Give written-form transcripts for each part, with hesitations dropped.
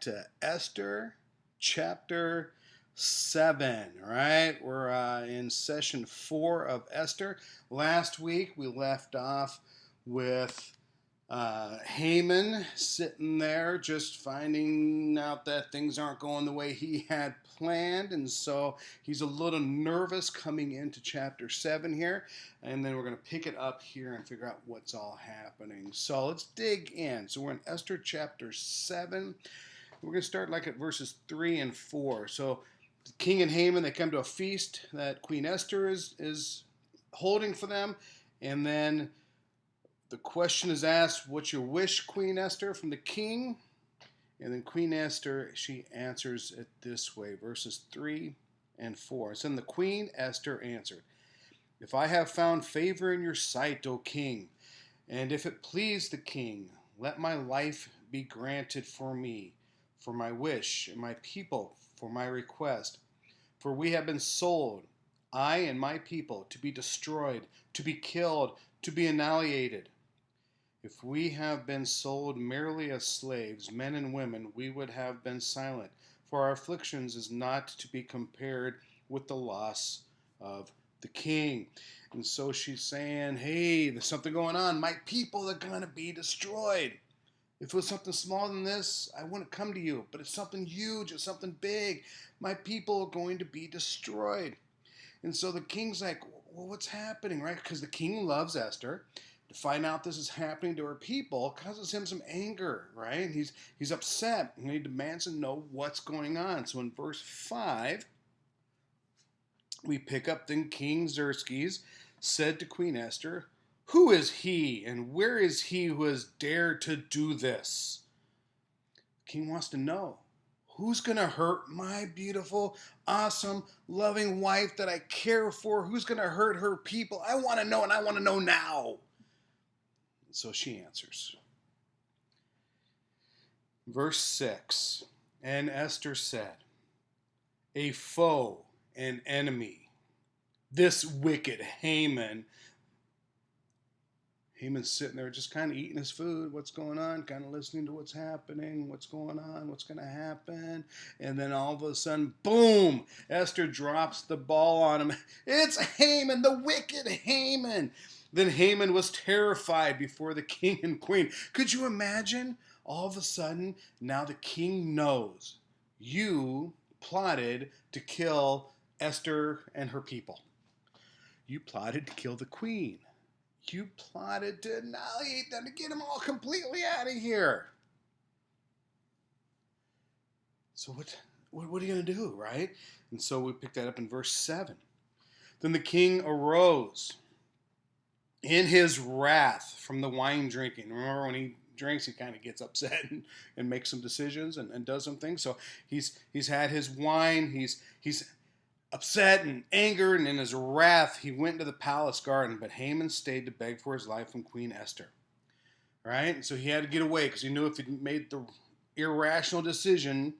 to Esther chapter 7, right? We're in session 4 of Esther. Last week we left off with Haman sitting there just finding out that things aren't going the way he had planned, and so he's a little nervous coming into chapter 7 here, and then we're going to pick it up here and figure out what's all happening. So let's dig in. So we're in Esther chapter 7. We're going to start like at verses 3 and 4. So the king and Haman, they come to a feast that Queen Esther is holding for them, and then the question is asked, what's your wish, Queen Esther, from the king? And then Queen Esther, she answers it this way, verses 3 and 4. So then the Queen Esther answered, if I have found favor in your sight, O king, and if it please the king, let my life be granted for me, for my wish, and my people for my request. For we have been sold, I and my people, to be destroyed, to be killed, to be annihilated. If we have been sold merely as slaves, men and women, we would have been silent, for our afflictions is not to be compared with the loss of the king. And so she's saying, hey, there's something going on. My people are going to be destroyed. If it was something smaller than this, I wouldn't come to you. But it's something huge, it's something big. My people are going to be destroyed. And so the king's like, well, what's happening, right? Because the king loves Esther. To find out this is happening to her people causes him some anger, right? He's upset, and he demands to know what's going on. So in verse 5, we pick up, then King Xerxes said to Queen Esther, who is he, and where is he who has dared to do this? The king wants to know, who's going to hurt my beautiful, awesome, loving wife that I care for? Who's going to hurt her people? I want to know, and I want to know now. So she answers. Verse 6, and Esther said, a foe, an enemy, this wicked Haman. Haman's sitting there just kind of eating his food. What's going on? Kind of listening to what's happening. What's going on? What's going to happen? And then all of a sudden, boom! Esther drops the ball on him. It's Haman, the wicked Haman. Then Haman was terrified before the king and queen. Could you imagine? All of a sudden, now the king knows you plotted to kill Esther and her people. You plotted to kill the queen. You plotted to annihilate them, to get them all completely out of here. So what are you going to do, right? And so we pick that up in verse 7. Then the king arose in his wrath from the wine drinking. Remember, when he drinks, he kind of gets upset and makes some decisions and does some things. So he's had his wine. He's upset and angered, and in his wrath, he went to the palace garden. But Haman stayed to beg for his life from Queen Esther. Right? So he had to get away because he knew if he made the irrational decision,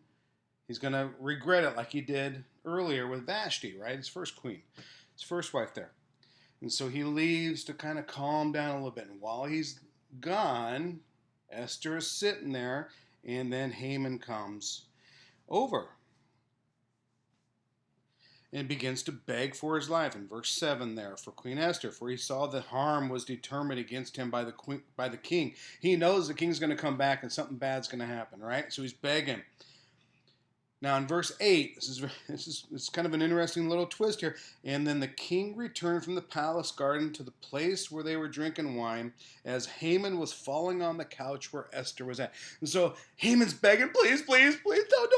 he's going to regret it like he did earlier with Vashti, right? His first queen, his first wife there. And so he leaves to kind of calm down a little bit. And while he's gone, Esther is sitting there, and then Haman comes over and begins to beg for his life. In verse 7 there, for Queen Esther, for he saw that harm was determined against him by the king. He knows the king's going to come back and something bad's going to happen, right? So he's begging. Now in verse 8, this is kind of an interesting little twist here. And then the king returned from the palace garden to the place where they were drinking wine, as Haman was falling on the couch where Esther was at. And so Haman's begging, please, please, please, don't,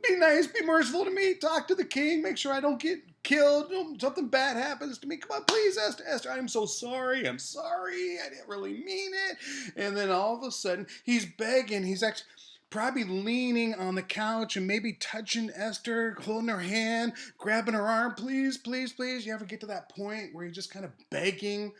be nice, be merciful to me, talk to the king, make sure I don't get killed, something bad happens to me. Come on, please, Esther, I'm so sorry, I didn't really mean it. And then all of a sudden, he's begging, he's actually probably leaning on the couch and maybe touching Esther, holding her hand, grabbing her arm. Please, please, please. You ever get to that point where you're just kind of begging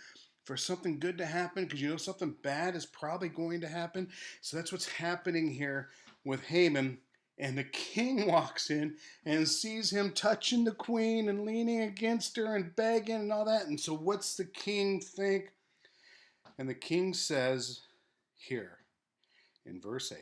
for something good to happen because you know something bad is probably going to happen? So that's what's happening here with Haman. And the king walks in and sees him touching the queen and leaning against her and begging and all that. And so what's the king think? And the king says here in verse 8,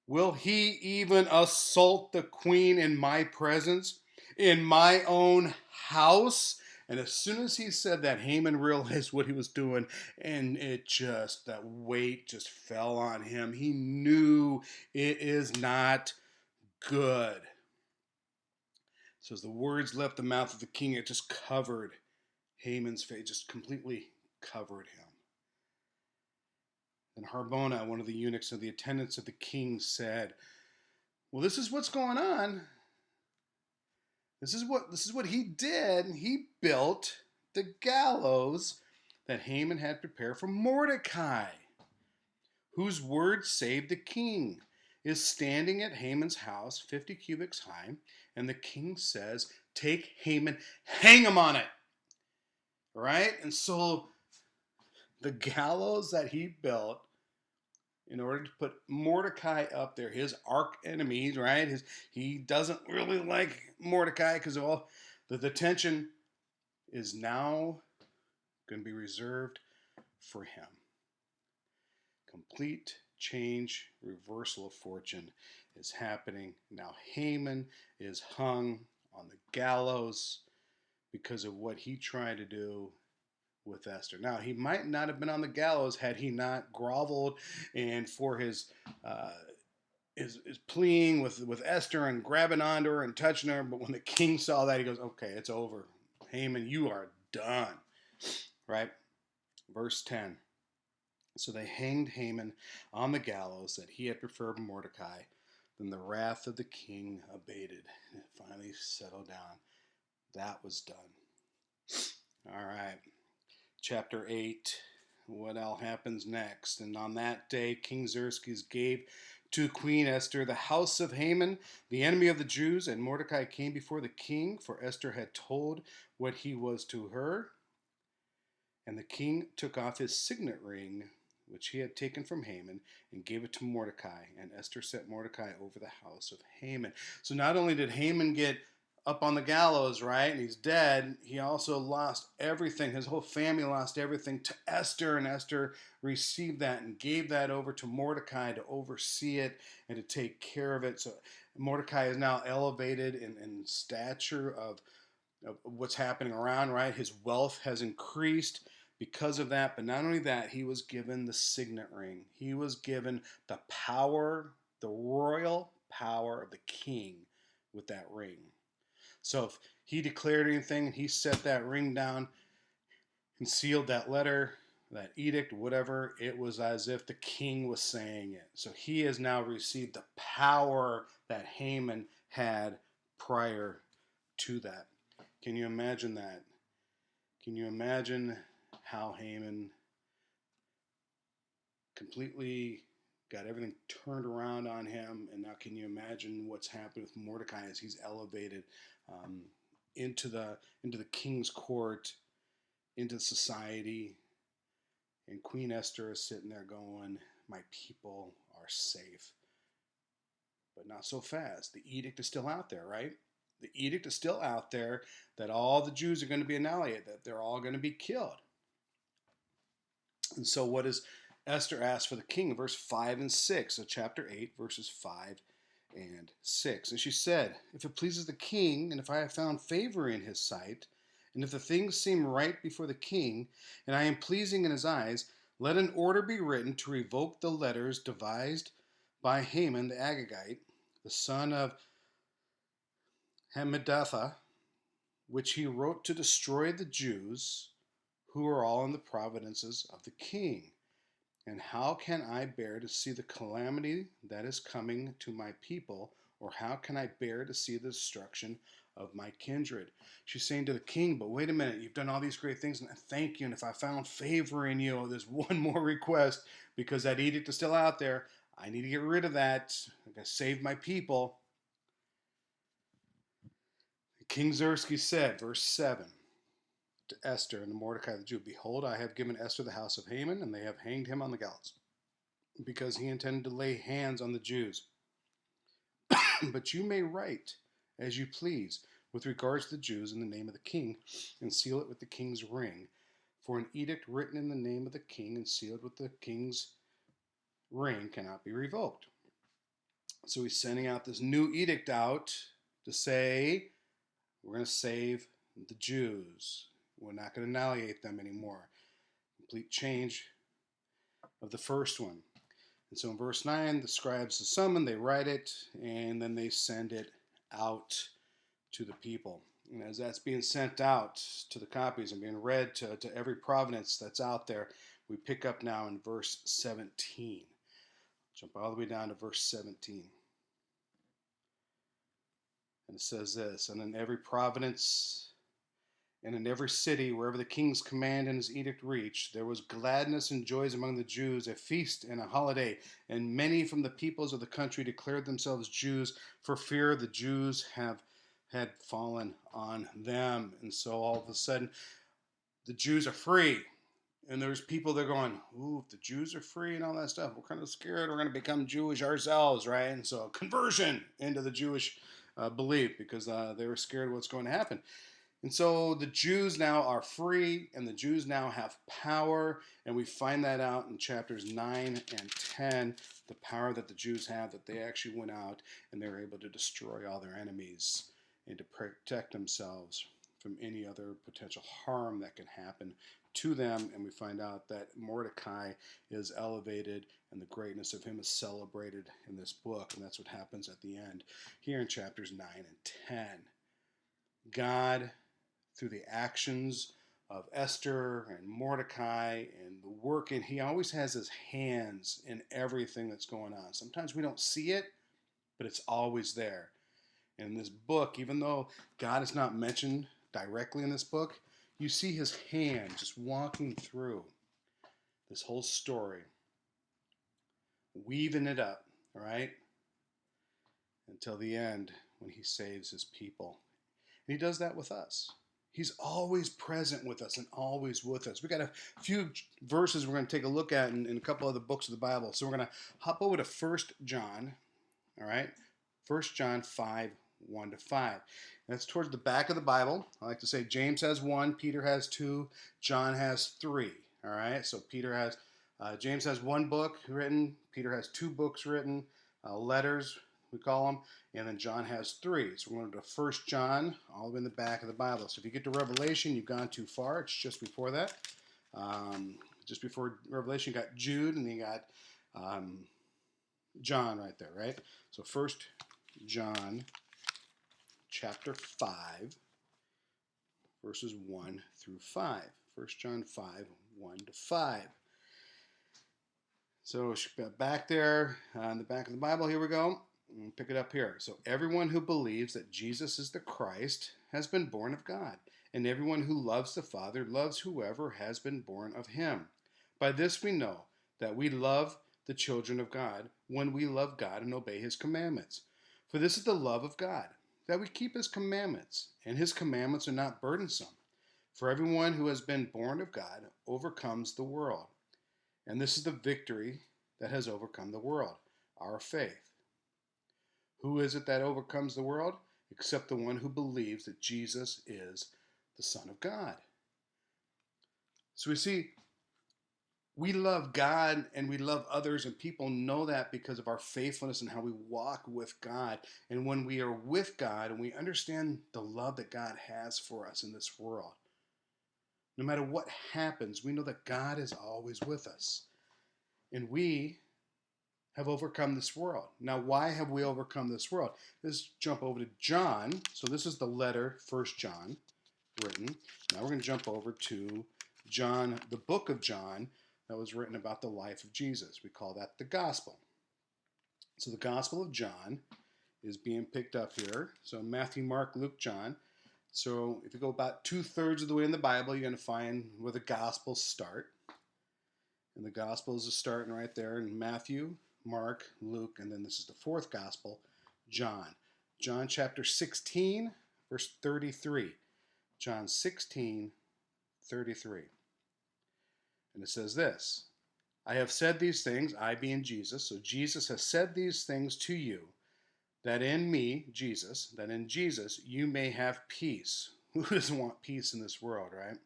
Will he even assault the queen in my presence, in my own house? And as soon as he said that, Haman realized what he was doing, and that weight just fell on him. He knew it is not good. So as the words left the mouth of the king, it just covered Haman's face, just completely covered him. And Harbona, one of the eunuchs of the attendants of the king, said, well, this is what's going on. This is what he did. He built the gallows that Haman had prepared for Mordecai, whose word saved the king, is standing at Haman's house, 50 cubits high, and the king says, take Haman, hang him on it. Right? And so the gallows that he built in order to put Mordecai up there, his arch enemies, right? He doesn't really like Mordecai because of all the tension is now going to be reserved for him. Complete change, reversal of fortune is happening. Now Haman is hung on the gallows because of what he tried to do with Esther. Now, he might not have been on the gallows had he not groveled and for his pleading with Esther and grabbing onto her and touching her. But when the king saw that, he goes, okay, it's over. Haman, you are done. Right? Verse 10. So they hanged Haman on the gallows that he had preferred Mordecai. Then the wrath of the king abated. It finally settled down. That was done. All right. Chapter 8, what all happens next. And on that day, King Xerxes gave to Queen Esther the house of Haman, the enemy of the Jews, and Mordecai came before the king, for Esther had told what he was to her. And the king took off his signet ring, which he had taken from Haman, and gave it to Mordecai. And Esther set Mordecai over the house of Haman. So not only did Haman get up on the gallows, right, and he's dead, he also lost everything. His whole family lost everything to Esther, and Esther received that and gave that over to Mordecai to oversee it and to take care of it. So Mordecai is now elevated in stature of what's happening around, right? His wealth has increased because of that. But not only that, he was given the signet ring. He was given the power, the royal power of the king with that ring. So if he declared anything and he set that ring down and sealed that letter, that edict, whatever, it was as if the king was saying it. So he has now received the power that Haman had prior to that. Can you imagine that? Can you imagine how Haman completely got everything turned around on him? And now can you imagine what's happened with Mordecai as he's elevated into the king's court, into society, and Queen Esther is sitting there going, my people are safe. But not so fast. The edict is still out there, right? The edict is still out there that all the Jews are going to be annihilated, that they're all going to be killed. And so what does Esther ask for the king? Verse 5 and 6, so chapter 8, verses 5 and 6. And she said, if it pleases the king, and if I have found favor in his sight, and if the things seem right before the king, and I am pleasing in his eyes, let an order be written to revoke the letters devised by Haman the Agagite, the son of Hammedatha, which he wrote to destroy the Jews who are all in the provinces of the king. And how can I bear to see the calamity that is coming to my people, or how can I bear to see the destruction of my kindred? She's saying to the king, but wait a minute, you've done all these great things, and I thank you, and if I found favor in you, there's one more request, because that edict is still out there. I need to get rid of that. I gotta save my people. King Xerxes said, verse 7, to Esther and to Mordecai the Jew, behold, I have given Esther the house of Haman, and they have hanged him on the gallows, because he intended to lay hands on the Jews. But you may write as you please with regards to the Jews in the name of the king, and seal it with the king's ring. For an edict written in the name of the king and sealed with the king's ring cannot be revoked. So he's sending out this new edict out to say, we're going to save the Jews. We're not going to annihilate them anymore. Complete change of the first one. And so in verse 9, the scribes are summoned, they write it, and then they send it out to the people. And as that's being sent out to the copies and being read to every province that's out there, we pick up now in verse 17. Jump all the way down to verse 17. And it says this, and in every province and in every city, wherever the king's command and his edict reached, there was gladness and joys among the Jews, a feast and a holiday. And many from the peoples of the country declared themselves Jews, for fear the Jews had fallen on them. And so all of a sudden, the Jews are free. And there's people that are going, ooh, if the Jews are free and all that stuff, we're kind of scared we're going to become Jewish ourselves, right? And so conversion into the Jewish belief, because they were scared of what's going to happen. And so the Jews now are free, and the Jews now have power, and we find that out in chapters 9 and 10, the power that the Jews have, that they actually went out and they were able to destroy all their enemies and to protect themselves from any other potential harm that can happen to them. And we find out that Mordecai is elevated and the greatness of him is celebrated in this book, and that's what happens at the end here in chapters 9 and 10. God, through the actions of Esther and Mordecai and the work, and he always has his hands in everything that's going on. Sometimes we don't see it, but it's always there. And in this book, even though God is not mentioned directly in this book, you see his hand just walking through this whole story, weaving it up, right? Until the end when he saves his people. And he does that with us. He's always present with us and always with us. We got a few verses we're going to take a look at in a couple of the books of the Bible. So we're going to hop over to 1 John, all right? 1 John 5, 1 to 5. And that's towards the back of the Bible. I like to say James has 1, Peter has 2, John has 3, all right? So James has 1 book written, Peter has 2 books written, letters, we call them, and then John has 3. So we're going to 1 John, all the way in the back of the Bible. So if you get to Revelation, you've gone too far. It's just before that. Just before Revelation, you got Jude, and then you got John right there, right? So 1 John chapter 5, verses 1 through 5. 1 John 5, 1 to 5. So back there in the back of the Bible, here we go. We'll pick it up here. So everyone who believes that Jesus is the Christ has been born of God, and everyone who loves the Father loves whoever has been born of him. By this we know that we love the children of God when we love God and obey his commandments. For this is the love of God, that we keep his commandments, and his commandments are not burdensome. For everyone who has been born of God overcomes the world. And this is the victory that has overcome the world, our faith. Who is it that overcomes the world? Except the one who believes that Jesus is the Son of God. So we see, we love God and we love others, and people know that because of our faithfulness and how we walk with God. And when we are with God and we understand the love that God has for us in this world, no matter what happens, we know that God is always with us. And we have overcome this world. Now, why have we overcome this world? Let's jump over to John. So this is the letter, 1 John, written. Now we're going to jump over to John, the book of John, that was written about the life of Jesus. We call that the gospel. So the gospel of John is being picked up here. So Matthew, Mark, Luke, John. So if you go about 2/3 of the way in the Bible, you're going to find where the gospels start. And the gospels are starting right there in Matthew, Mark, Luke, and then this is the 4th gospel, John. John chapter 16, verse 33. John 16, 33. And it says this, I have said these things, I being Jesus, so Jesus has said these things to you, that in me, Jesus, that in Jesus you may have peace. Who doesn't want peace in this world, right?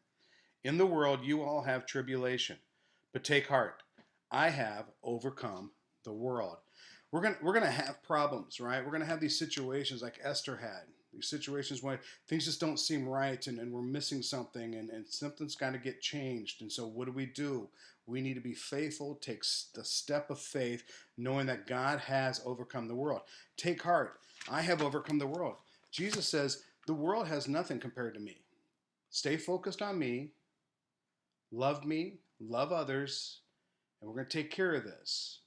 In the world you all have tribulation, but take heart, I have overcome the world. we're gonna have problems, right? We're gonna have these situations like Esther had. These situations when things just don't seem right, and we're missing something, and something's got to get changed. And so, what do? We need to be faithful, take the step of faith, knowing that God has overcome the world. Take heart. I have overcome the world. Jesus says, the world has nothing compared to me. Stay focused on me, love others, and we're going to take care of this.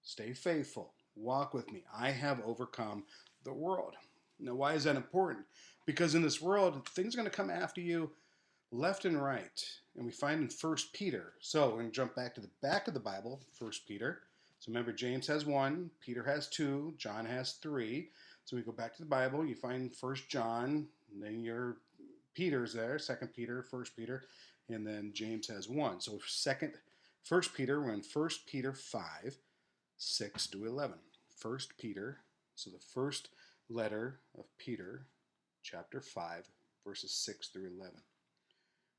Stay faithful. Walk with me. I have overcome the world. Now, why is that important? Because in this world, things are going to come after you left and right. And we find in First Peter. So we're going to jump back to the back of the Bible, First Peter. So remember, James has 1, Peter has 2, John has 3. So we go back to the Bible, you find First John, and then your Peter's there, Second Peter, First Peter, and then James has 1. So First Peter, we're in First Peter 5, 6 to 11. First Peter, so the first letter of Peter, chapter 5, verses 6 through 11.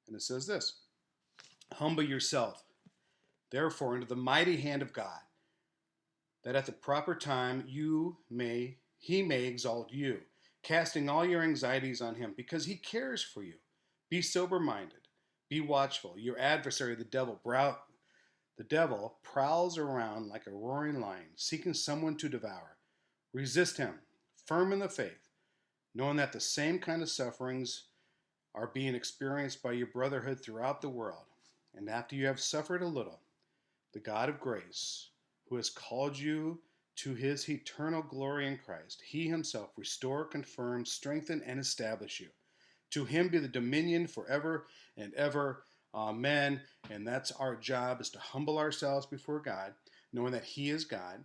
And it says this: Humble yourself, therefore, into the mighty hand of God, that at the proper time he may exalt you, casting all your anxieties on him, because he cares for you. Be sober-minded, be watchful. Your adversary, the devil, prowls around like a roaring lion, seeking someone to devour. Resist him, firm in the faith, knowing that the same kind of sufferings are being experienced by your brotherhood throughout the world. And after you have suffered a little, the God of grace, who has called you to his eternal glory in Christ, he himself restore, confirm, strengthen, and establish you. To him be the dominion forever and ever. Amen. And that's our job, is to humble ourselves before God, knowing that he is God.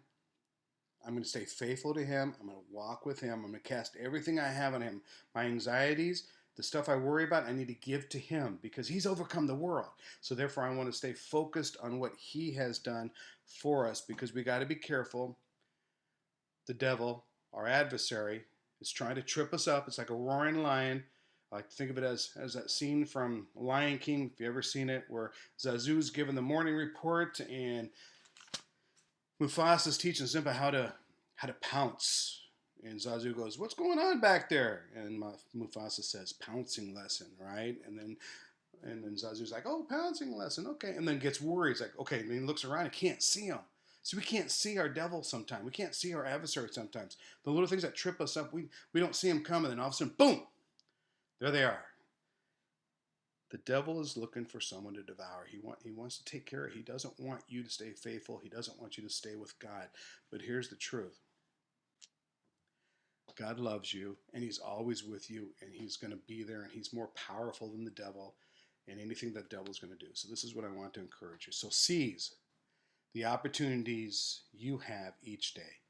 I'm going to stay faithful to him. I'm going to walk with him. I'm going to cast everything I have on him. My anxieties, the stuff I worry about, I need to give to him because he's overcome the world. So therefore, I want to stay focused on what he has done for us, because we got to be careful. The devil, our adversary, is trying to trip us up. It's like a roaring lion. I like to think of it as that scene from Lion King, if you've ever seen it, where Zazu's given the morning report and Mufasa's teaching Simba how to pounce. And Zazu goes, "What's going on back there?" And Mufasa says, "Pouncing lesson," right? And then Zazu's like, "Oh, pouncing lesson, okay." And then gets worried. He's like, "Okay." And he looks around and can't see him. So we can't see our devil sometimes. We can't see our adversary sometimes. The little things that trip us up, we don't see them coming. And all of a sudden, boom, there they are. The devil is looking for someone to devour. He wants to take care of you. He doesn't want you to stay faithful. He doesn't want you to stay with God. But here's the truth. God loves you, and he's always with you, and he's going to be there, and he's more powerful than the devil and anything that the devil's going to do. So this is what I want to encourage you. So seize the opportunities you have each day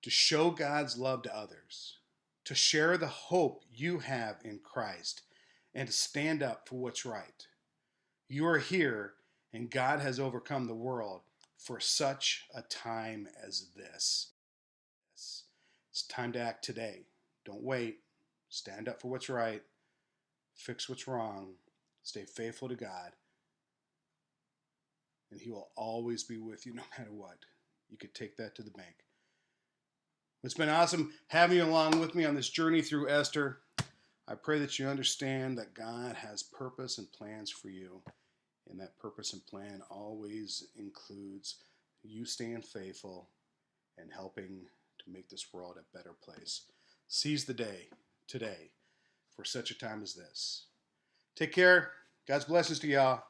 to show God's love to others, to share the hope you have in Christ, and to stand up for what's right. You are here, and God has overcome the world for such a time as this. It's time to act today. Don't wait. Stand up for what's right. Fix what's wrong. Stay faithful to God. And he will always be with you no matter what. You could take that to the bank. It's been awesome having you along with me on this journey through Esther. I pray that you understand that God has purpose and plans for you. And that purpose and plan always includes you staying faithful and helping to make this world a better place. Seize the day today for such a time as this. Take care. God's blessings to y'all.